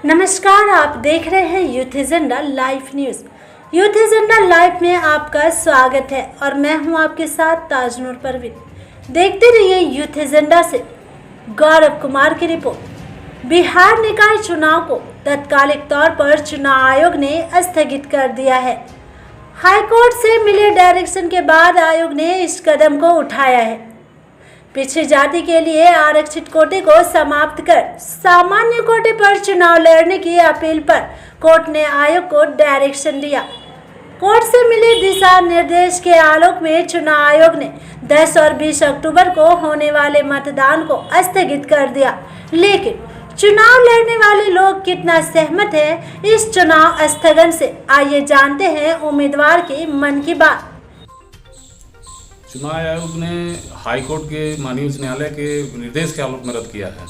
नमस्कार, आप देख रहे हैं youth agenda live news. Youth agenda live में आपका स्वागत है और मैं हूं आपके साथ ताजनूर परवीन। देखते रहिए यूथ एजेंडा से गौरव कुमार की रिपोर्ट। बिहार निकाय चुनाव को तत्कालिक तौर पर चुनाव आयोग ने स्थगित कर दिया है। हाईकोर्ट से मिले डायरेक्शन के बाद आयोग ने इस कदम को उठाया है। पिछड़ी जाति के लिए आरक्षित कोटे को समाप्त कर सामान्य कोटे पर चुनाव लड़ने की अपील पर कोर्ट ने आयोग को डायरेक्शन दिया। कोर्ट से मिले दिशा निर्देश के आलोक में चुनाव आयोग ने 10 और 20 अक्टूबर को होने वाले मतदान को स्थगित कर दिया। लेकिन चुनाव लड़ने वाले लोग कितना सहमत हैं इस चुनाव स्थगन से, आइए जानते हैं उम्मीदवार के मन की बात। चुनाव आयोग ने हाईकोर्ट के माननीय उच्च न्यायालय के निर्देश के आलोक में रद्द किया है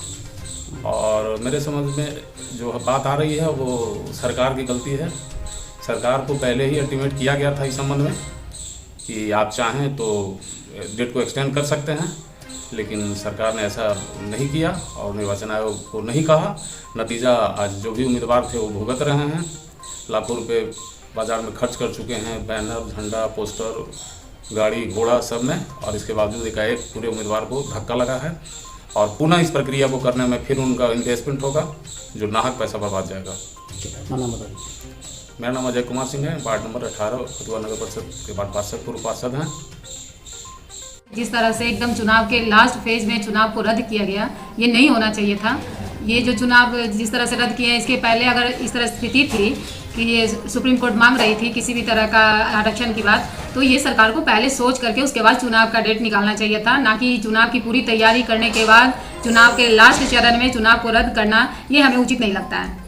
और मेरे समझ में जो बात आ रही है वो सरकार की गलती है। सरकार को पहले ही अल्टीमेट किया गया था इस संबंध में कि आप चाहें तो डेट को एक्सटेंड कर सकते हैं, लेकिन सरकार ने ऐसा नहीं किया और निर्वाचन आयोग को नहीं कहा। नतीजा आज जो भी उम्मीदवार थे वो भुगत रहे हैं। लाखों रुपये बाजार में खर्च कर चुके हैं, बैनर, झंडा, पोस्टर, गाड़ी घोड़ा सब में, और इसके बावजूद एकाएक पूरे उम्मीदवार को धक्का लगा है और पुनः इस प्रक्रिया को करने में फिर उनका इन्वेस्टमेंट होगा जो नाहक पैसा बर्बाद जाएगा। मेरा नाम अजय कुमार सिंह है, वार्ड नंबर 18 फतुहा नगर परिषद के बाद पूर्व पार्षद हैं। जिस तरह से एकदम चुनाव के लास्ट फेज में चुनाव को रद्द किया गया, ये नहीं होना चाहिए था। ये जो चुनाव जिस तरह से रद्द किया है, इसके पहले अगर इस तरह स्थिति थी कि ये सुप्रीम कोर्ट मांग रही थी किसी भी तरह का आरक्षण की बात, तो ये सरकार को पहले सोच करके उसके बाद चुनाव का डेट निकालना चाहिए था, ना कि चुनाव की पूरी तैयारी करने के बाद चुनाव के लास्ट चरण में चुनाव को रद्द करना, ये हमें उचित नहीं लगता है।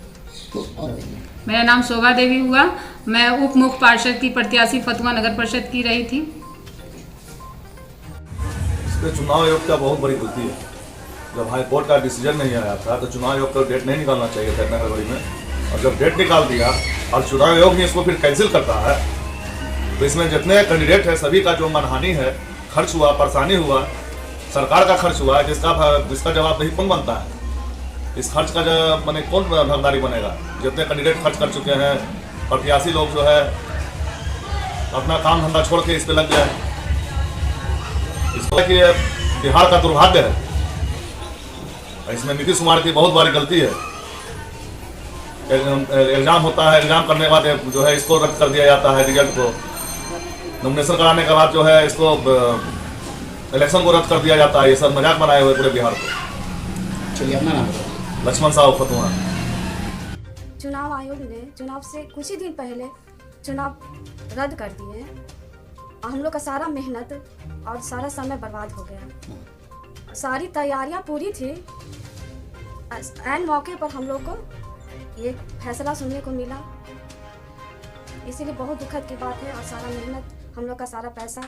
मेरा नाम शोभा देवी हुआ, मैं उप मुख्य पार्षद की प्रत्याशी फतुहा नगर परिषद की रही थी। इसमें चुनाव आयोग का बहुत बड़ी गलती है। जब हाई कोर्ट का डिसीजन नहीं आया था तो चुनाव आयोग को डेट नहीं निकालना चाहिए था इतना फरवरी में, और जब डेट निकाल दिया और चुनाव आयोग ने इसको फिर कैंसिल करता है तो इसमें जितने कैंडिडेट है सभी का जो मनहानि है, खर्च हुआ, परेशानी हुआ, सरकार का खर्च हुआ, जिसका जवाब नहीं कौन बनता है। इस खर्च का मैंने कौन भागीदारी बनेगा? जितने कैंडिडेट खर्च कर चुके हैं, प्रत्याशी लोग जो है अपना काम धंधा छोड़ के इस पर लग गए। इसको कि बिहार का दुर्भाग्य है, इसमें नीतीश कुमार की बहुत बड़ी गलती है। एग्जाम होता है, एग्जाम करने के बाद जो है इसको रद्द कर दिया जाता है, रिजल्ट को नॉमिनेशन कराने के बाद जो है इसको इलेक्शन को रद्द कर दिया जाता है। ये सब मजाक बनाए हुए पूरे बिहार को। चलिए अपना नाम बताइए। लक्ष्मण साहब फतुहा। चुनाव आयोग ने चुनाव से कुछ ही दिन पहले चुनाव रद्द कर दिए और हम लोग का सारा मेहनत और सारा समय बर्बाद हो गया। सारी तैयारियां पूरी थी, ऐन मौके पर हम लोग को ये फैसला सुनने को मिला, इसीलिए बहुत दुखद की बात है। और सारा मेहनत, हम लोग का सारा पैसा,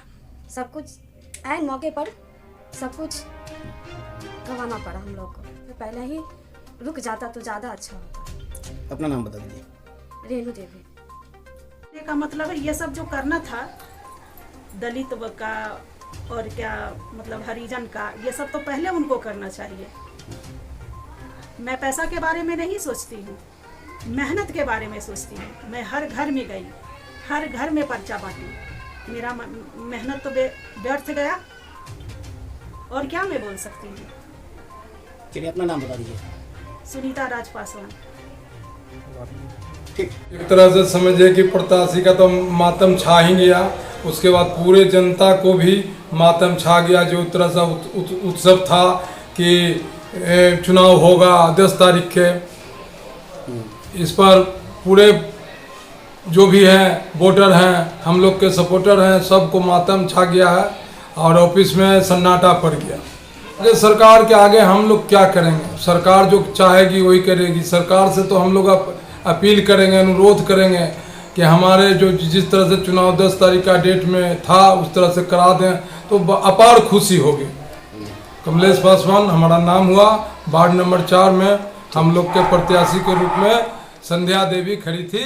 सब कुछ ऐन मौके पर सब कुछ गंवाना पड़ा हम लोग को। तो पहले ही रुक जाता तो ज़्यादा अच्छा होता। अपना नाम बता दीजिए। रेणु देवी। का मतलब है ये सब जो करना था दलित का और क्या मतलब हरिजन का, ये सब तो पहले उनको करना चाहिए। मैं पैसा के बारे में नहीं सोचती हूँ, मेहनत के बारे में सोचती हूँ। मैं हर घर में गई, हर घर में पर्चा बांटी, मेरा मेहनत तो व्यर्थ गया, और क्या मैं बोल सकती हूँ। चलिए अपना नाम बता दीजिए। सुनीता राज पासवान। ठीक। एक तरह से समझिए कि प्रत्याशी का तो मातम छा ही गया, उसके बाद पूरे जनता को भी मातम छा गया। जो तरह से उत्सव था कि चुनाव होगा 10 तारीख के, इस पर पूरे जो भी हैं वोटर हैं, हम लोग के सपोर्टर हैं, सबको मातम छा गया है और ऑफिस में सन्नाटा पड़ गया। आगे सरकार के आगे हम लोग क्या करेंगे? सरकार जो चाहेगी वही करेगी। सरकार से तो हम लोग अपील करेंगे, अनुरोध करेंगे कि हमारे जो जिस तरह से चुनाव 10 तारीख का डेट में था उस तरह से करा दें तो अपार खुशी होगी। कमलेश पासवान हमारा नाम हुआ, वार्ड नंबर 4 में हम लोग के प्रत्याशी के रूप में संध्या देवी खड़ी थी।